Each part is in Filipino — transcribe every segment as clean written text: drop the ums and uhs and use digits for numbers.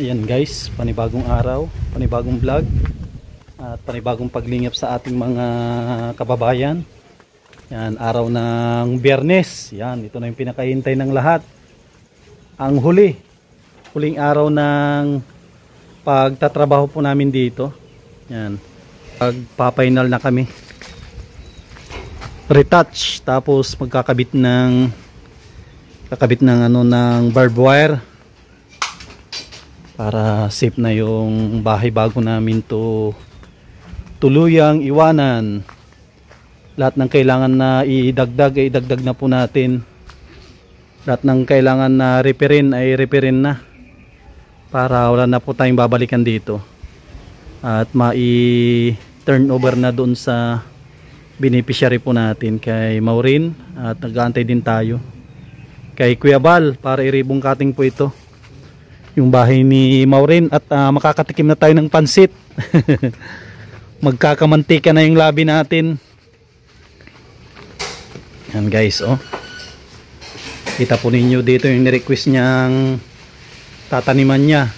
Ayan guys, panibagong araw, panibagong vlog at panibagong paglingap sa ating mga kababayan. Yan, araw ng Biyernes. Yan, ito na yung pinakahintay ng lahat. Ang huling araw ng pagtatrabaho po namin dito. Yan, pagpapainal na kami. Retouch, tapos magkakabit ng ng barbed wire para safe na yung bahay bago namin to tuluyang iwanan. Lahat ng kailangan na idagdag na po natin. Lahat ng kailangan na repairin ay repairin na para wala na po tayong babalikan dito at mai-turn over na doon sa beneficiary po natin kay Maureen, at nag-aantay din tayo kay Kuya Bal para i-ribbon cutting po ito yung bahay ni Maureen, at makakatikim na tayo ng pansit. Magkakamantika na yung labi natin. Yan guys, oh. Kita po ninyo dito yung ni-request niyang tataniman niya.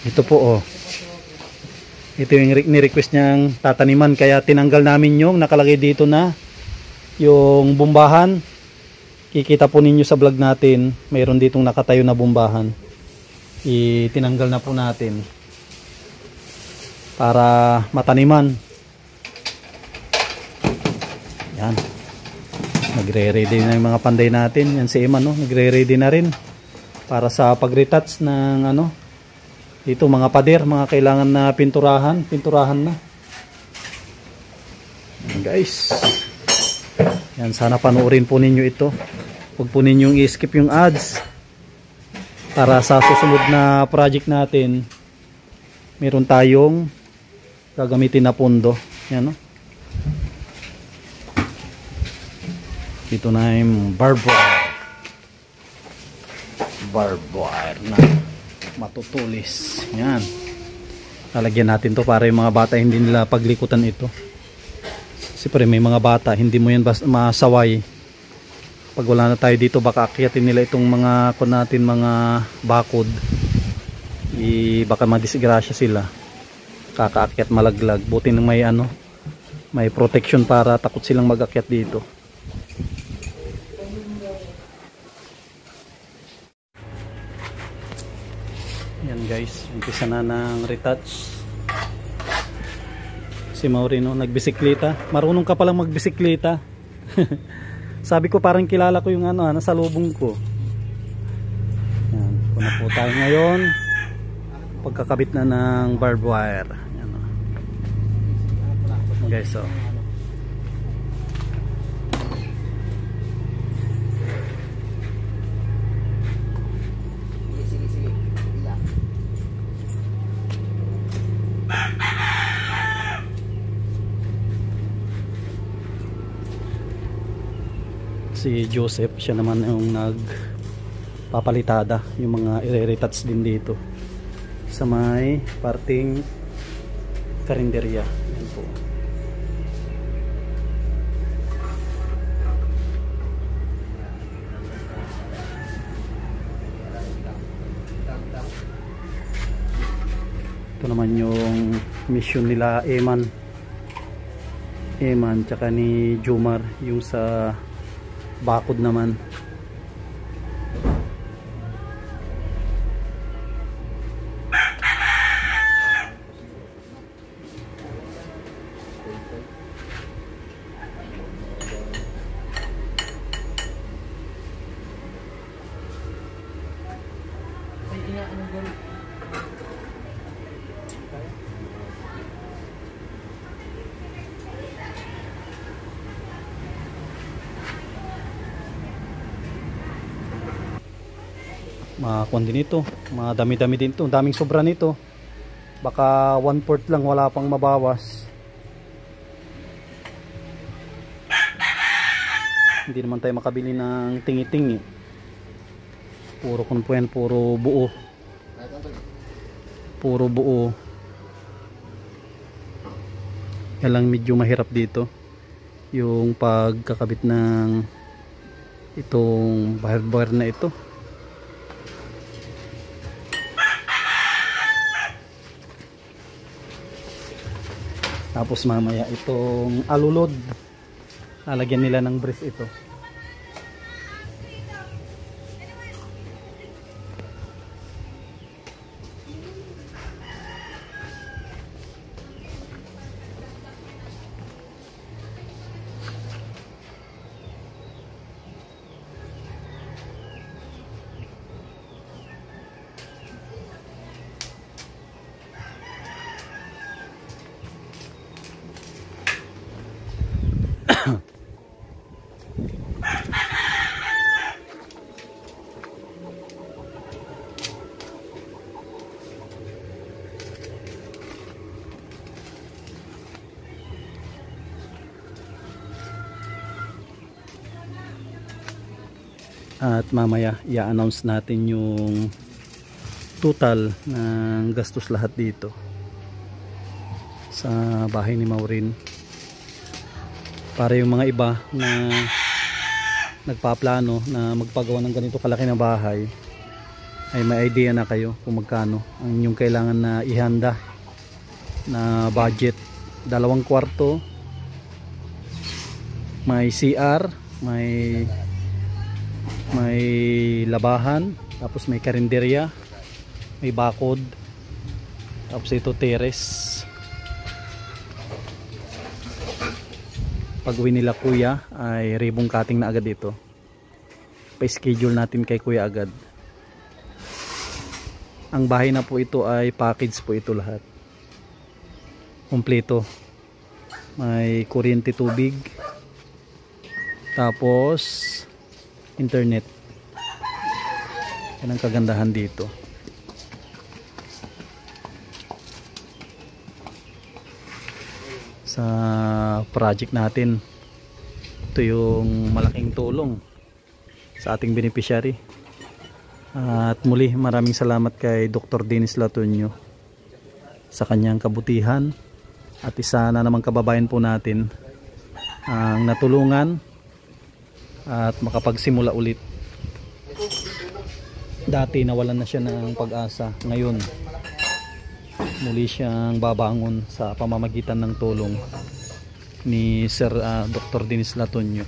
Ito po, oh. Ito yung ni-request niyang tataniman, kaya tinanggal namin yung nakalagay dito na yung bumbahan. Kikita po ninyo sa vlog natin, mayroon ditong nakatayo na bumbahan. Itinanggal na po natin para mataniman. Yan. Nagre-ready na yung mga panday natin. Yan si Eman, no? Nagre-ready na rin para sa pag-retouch ng dito mga pader, mga kailangan na pinturahan na. Yan guys. Yan, sana panoorin po ninyo ito. Huwag po ninyong i-skip yung ads para sa susunod na project natin meron tayong gagamitin na pondo. Yan, no? Dito na yung barbed wire na matutulis. Yan, lalagyan natin to para yung mga bata hindi nila paglikutan ito. Siyempre may mga bata, hindi mo yan masaway. Pag wala na tayo dito, baka akyatin nila itong mga mga bakod. Baka madisgrasya sila. Kakaakyat malaglag. Buti nang may protection para takot silang mag-akyat dito. Yan guys, umpisa na ng retouch. Si Maureen, nagbisikleta. Marunong ka palang magbisikleta. Sabi ko parang kilala ko yung nasa lubong ko. Yan, kuna po tayo ngayon. Pagkakabit na ng barbed wire. Yan, guys, so si Joseph, siya naman yung nagpapalitada yung mga i-retouch din dito sa may parting karinderya. Yan po. Ito naman yung mission nila Eman tsaka ni Jomar, yung sa bakod naman. Makuha din ito, madami-dami din ito, daming sobra nito. Baka 1/4 lang, wala pang mabawas. Hindi naman tayo makabili ng tingi-tingi. Puro kung po yan, puro buo. Yan lang medyo mahirap dito, yung pagkakabit ng itong wire na ito. Tapos mamaya itong alulod, lalagyan nila ng brace ito. At mamaya i-announce natin yung total ng gastos lahat dito sa bahay ni Maureen, para yung mga iba na nagpaplano na magpagawa ng ganito kalaki na bahay ay may idea na kayo kung magkano ang inyong kailangan na ihanda na budget. 2 kwarto, may CR, may labahan, tapos may karinderya, may bakod, tapos ito terrace. Pag uwi nila kuya ay ribbon cutting na agad ito. Pa-schedule natin kay kuya agad. Ang bahay na po ito ay package po ito lahat, kompleto. May kuryente, tubig, tapos internet. Yan ang kagandahan dito. Sa project natin, ito yung malaking tulong sa ating beneficiary. At muli maraming salamat kay Dr. Dennis Latunyo sa kanyang kabutihan, at isa na namang kababayan po natin ang natulungan at makapagsimula ulit. Dati nawalan na siya ng pag-asa, ngayon muli siyang babangon sa pamamagitan ng tulong ni Sir Dr. Dennis Latunyo.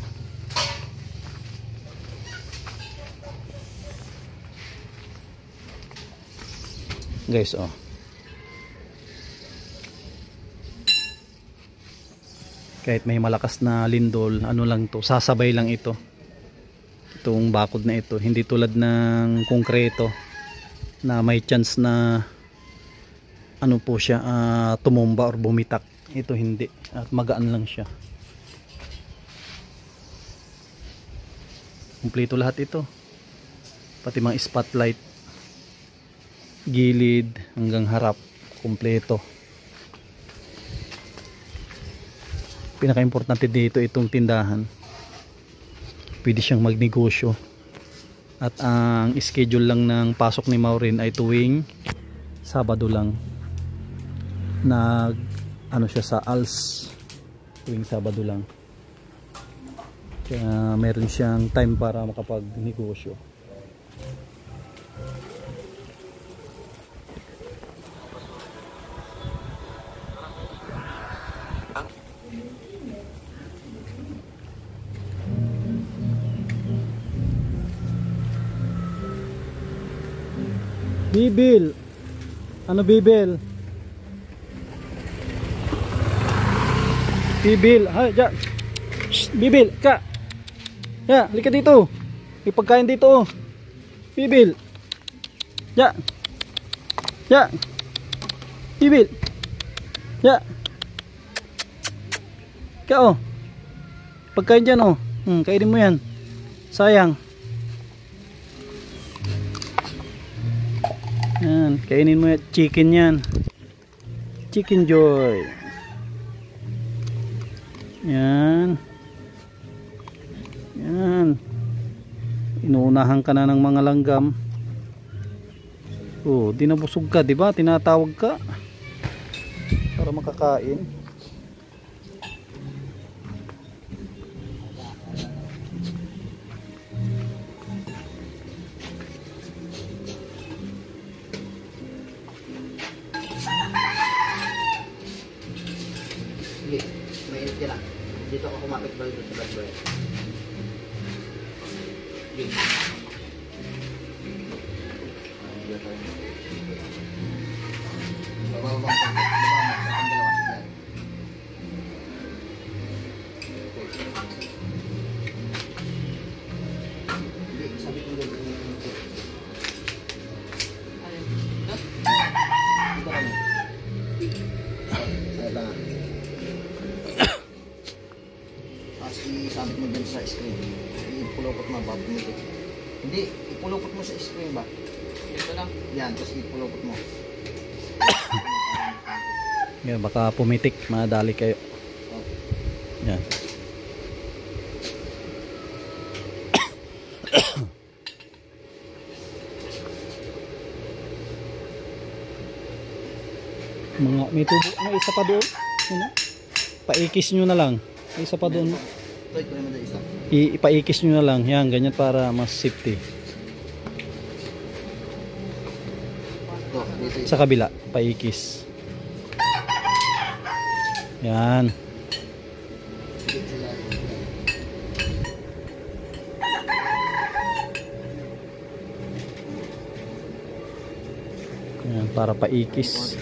Guys, kahit may malakas na lindol, ano lang to, sasabay lang ito, itong bakod na ito. Hindi tulad ng konkreto na may chance na ano po siya, tumumba or bumitak. Ito hindi, at magaan lang siya. Kumpleto lahat ito, pati mga spotlight, gilid hanggang harap, kumpleto. Pinaka-importante dito itong tindahan, pwede siyang magnegosyo. At ang schedule lang ng pasok ni Maureen ay tuwing Sabado lang. Ano siya sa ALS, tuwing Sabado lang. Kaya meron siyang time para makapagnegosyo. Bibil, ano Bibil? Bibil, hay, ja. Shh, Bibil, ka. Ya, halika dito. May pagkain dito. Bibil. Ja. Ja. Bibil. Ja. Ka, pagkain dyan, kainin mo yan. Sayang. Yan, kainin mo yan. Chicken yan. Chicken Joy. Yan. Yan. Inuunahan ka na ng mga langgam. Oh, di nabusog ka, di ba? Tinatawag ka para makakain. Sige lang. Dito ako kumapit ba dito sa bad boy. Sige. Baba. Isabit mo dyan sa screen. Ipulupot mo ba? Hindi, ipulupot mo sa screen ba? Ito lang. Yan, tapos ipulupot mo. Yan, baka pumitik, madali kayo. Yan. Mga may tubo, may isa pa doon. Ano? Paikis nyo na lang. May isa pa doon. Ipaikis nyo na lang. Yan, ganyan para mas safety. Sa kabila, paikis. Yan. Yan, para paikis.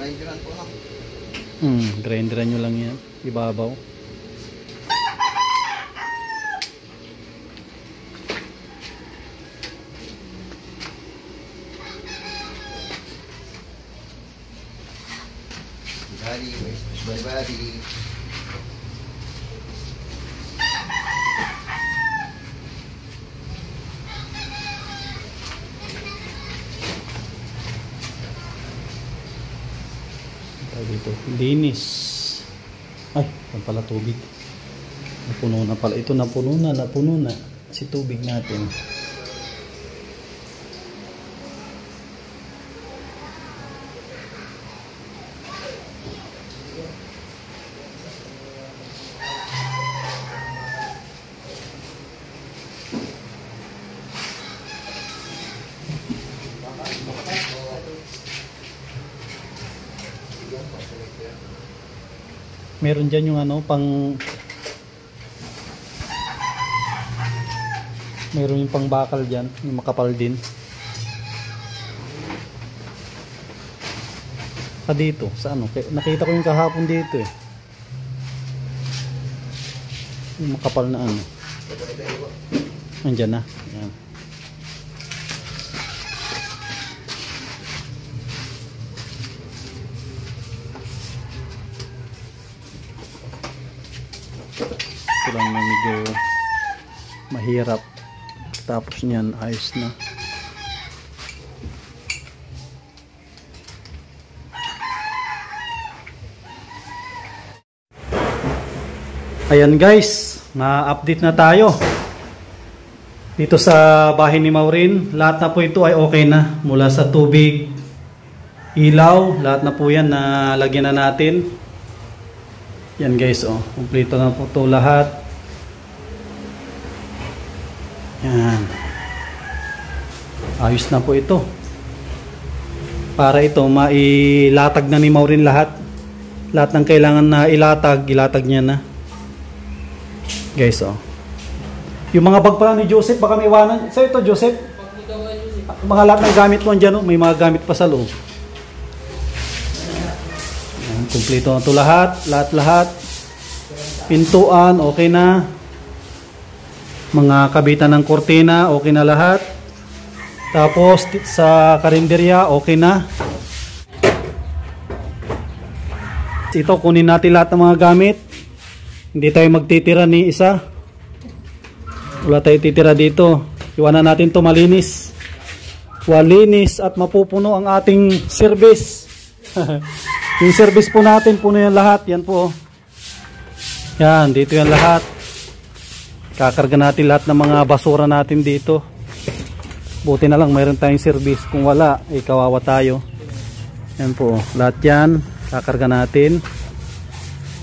Grinderan po na. Grinderan nyo lang yan. Ibabaw. Bali. Dito, linis. Ay, yan pala tubig. Napuno na pala. Ito napuno na si tubig natin. Meron dyan yung ano, meron yung pang bakal dyan, yung makapal din. Dito, sa ano, nakita ko yung kahapon dito eh. Yung makapal na ano. Nandyan na. Yan. Ito lang na medyo mahirap. Tapos niyan, ayos na. Ayan guys, na-update na tayo dito sa bahay ni Maureen. Lahat na po ito ay okay na, mula sa tubig, ilaw, lahat na po yan na lagyan na natin. Yan guys, oh, kumpleto na po ito lahat. Yan, ayos na po ito. para ito mailatag na ni Maureen lahat ng kailangan na ilatag niya na guys. Yung mga bag pa ni Joseph baka may iwanan sa ito Joseph, mga lahat ng gamit mo andyan, may mga gamit pa sa loob. Kumpleto na ito lahat. Pintuan okay na, mga kabitan ng kortina okay na lahat. Tapos sa karinderya okay na. Ito kunin natin lahat ng mga gamit. Hindi tayo magtitira ni isa. Wala tayo titira dito. Iwanan natin to malinis. Walinis at mapupuno ang ating service. Yung service po natin puno yan lahat. Yan po. Yan dito yan lahat. Kakarga natin lahat ng mga basura natin dito. Buti na lang mayroon tayong service. Kung wala, kawawa tayo. Yan po, lahat yan kakarga natin.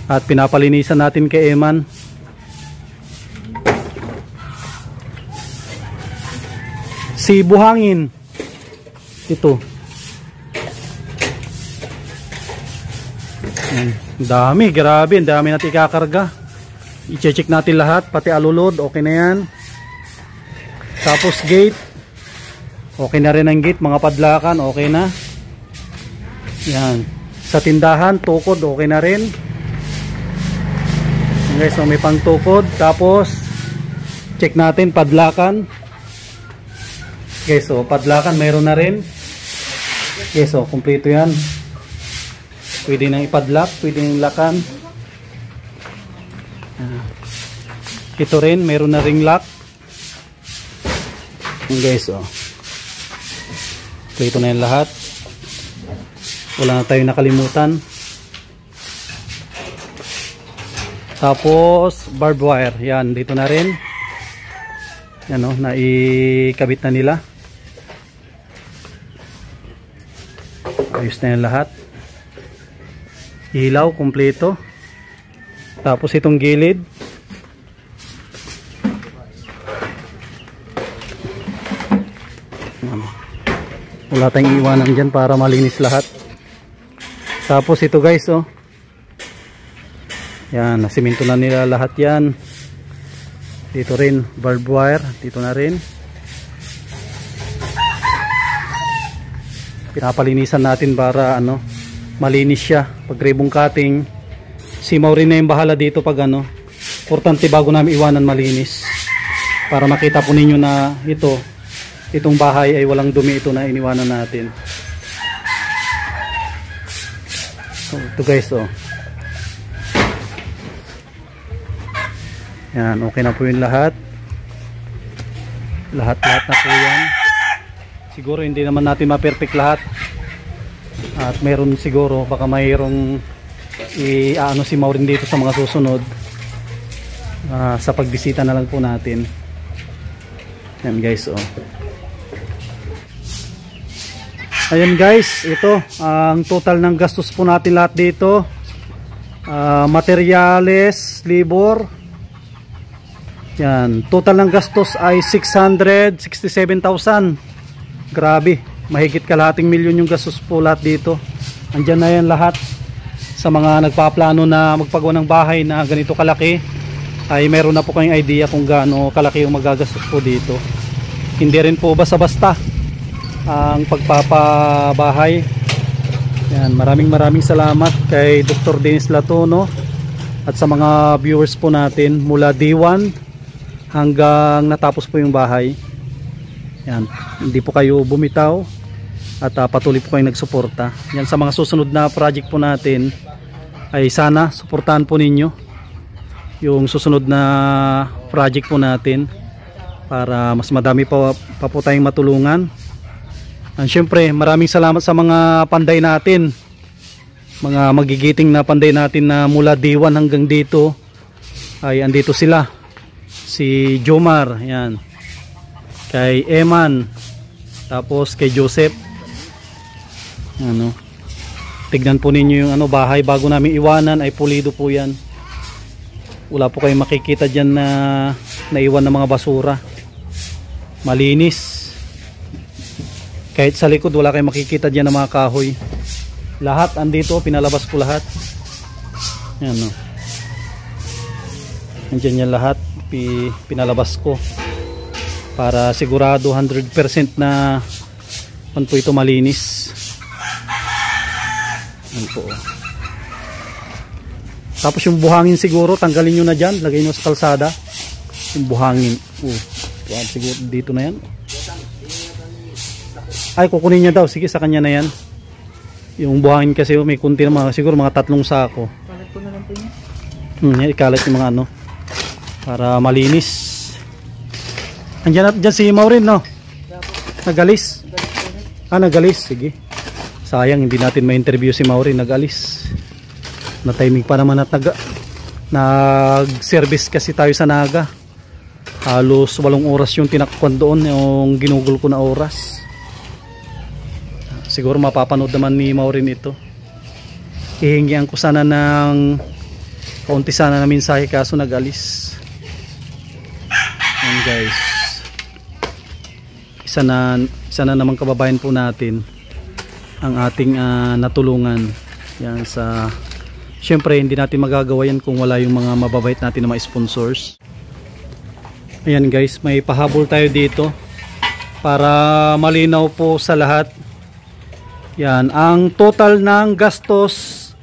At pinapalinisan natin kay Eman. Si buhangin. Ito. Yan. Dami, grabe. Ang dami natin ikakarga. I-check natin lahat, pati alulod. Okay na yan. Tapos gate. Okay na rin ang gate, mga padlakan, okay na. Yan. Sa tindahan, tukod, okay na rin. Okay, so may pang tukod. Tapos, check natin, padlakan. Okay, so padlakan, mayroon na rin. Okay, so kumpleto yan. Pwede nang ipadlock, pwede nang lakan. Ito rin, mayroon na ring lock. Okay, so ito na yung lahat. Wala na tayong nakalimutan. Tapos barbed wire. Yan, dito na rin. Yan o, naikabit na nila. Ayos na yung lahat. Ilaw, kumpleto. Tapos itong gilid. Wala tayong iwanan dyan para malinis lahat. Tapos ito guys, yan, nasiminto na nila lahat yan. Dito rin, barbed wire. Dito na rin. Pinapalinisan natin para malinis siya. Pag ribbon cutting, si Maureen na yung bahala dito pag importante bago namin iwanan malinis. Para makita po ninyo na itong bahay ay walang dumi ito na iniwanan natin. So, ito guys, yan, okay na po yung lahat. Lahat na po yan. Siguro hindi naman natin ma-perfect lahat. At meron siguro, baka mayroong si Maureen dito sa mga susunod. Sa pagbisita na lang po natin. Yan guys, Ayan guys, ito ang total ng gastos po natin lahat dito. Materyales, labor. Yan, total ng gastos ay 667,000. Grabe, mahigit kalahating milyon yung gastos po lahat dito. Andyan na yan lahat. Sa mga nagpaplano na magpagawa ng bahay na ganito kalaki, ay meron na po kayong idea kung gaano kalaki yung magagastos po dito. Hindi rin po basta-basta ang pagpapabahay. Yan, maraming salamat kay Dr. Dennis Latono at sa mga viewers po natin mula D1 hanggang natapos po yung bahay. Yan, hindi po kayo bumitaw at patuloy po kayong nagsuporta. Yan, sa mga susunod na project po natin ay sana suportahan po ninyo yung susunod na project po natin para mas madami pa po tayong matulungan. And syempre, maraming salamat sa mga panday natin, mga magigiting na panday natin na mula D1 hanggang dito ay andito sila. Si Jomar, yan, kay Eman, tapos kay Joseph. Tignan po ninyo yung bahay bago namin iwanan, ay pulido po yan. Wala po kayong makikita dyan na naiwan ng mga basura. Malinis. Kahit sa likod wala kayong makikita dyan ng mga kahoy. Lahat andito, pinalabas ko lahat. Yan o. Nandiyan yan lahat, pinalabas ko. Para sigurado 100% na ano po ito malinis. Yan po. Tapos yung buhangin siguro, tanggalin nyo na dyan, lagay nyo sa kalsada. Yung buhangin. Siguro dito na yan. Ay, kukunin niya daw. Sige, sa kanya na yan. Yung buhangin kasi may kunti na siguro mga 3 sako. Kalat ko na lang po niya. Ikalat yung mga ano. Para malinis. Andiyan dyan si Maureen, no? Nagalis. Nagalis. Sige. Sayang, hindi natin ma-interview si Maureen. Nagalis. Na-timing pa naman at nag-service kasi tayo sa Naga. Halos 8 oras yung tinakpan doon. Yung ginugol ko na oras. Siguro mapapanood naman ni Maureen ito. Hihingian ko sana ng kaunti sana na mensahe kaso nag-alis. Yan guys. Isa na naman kababayan po natin ang ating natulungan. Yan sa syempre hindi natin magagawa yan kung wala yung mga mababait natin na mga sponsors. Ayan guys, may pahabol tayo dito para malinaw po sa lahat. Yan, ang total ng gastos,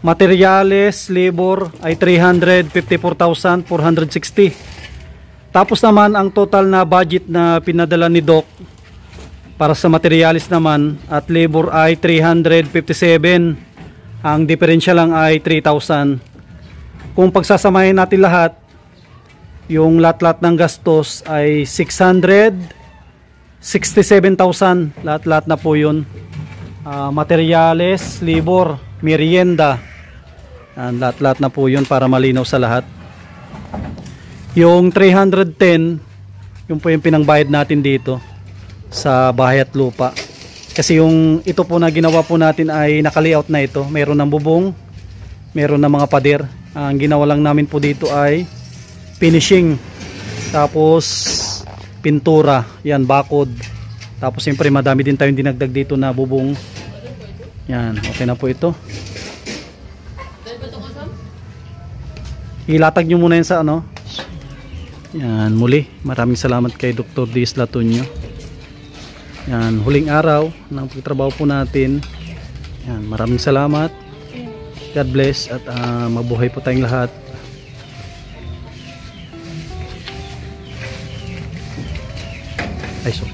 materyales, labor ay 354,460. Tapos naman ang total na budget na pinadala ni Doc para sa materyales naman at labor ay 357. Ang diferensya lang ay 3,000. Kung pagsasamahin natin lahat, yung lahat-lahat ng gastos ay 667,000. Lahat-lahat na po yun. Materyales, labor, merienda, lahat-lahat na po yun para malinaw sa lahat. Yung 310 yung po yung pinangbayad natin dito sa bahay at lupa kasi yung ito po na ginawa po natin ay naka-layout na ito, meron ng bubong, meron ng mga pader. Ang ginawa lang namin po dito ay finishing, tapos pintura, yan, bakod. Tapos siyempre madami din tayong dinagdag dito na bubong. Yan, okay na po ito. Ilatag nyo muna yan sa ano. Yan, muli. Maraming salamat kay Dr. Diz Latunyo. Yan, huling araw ng pagtrabaho po natin. Yan, maraming salamat. God bless at mabuhay po tayong lahat. Ay, sorry.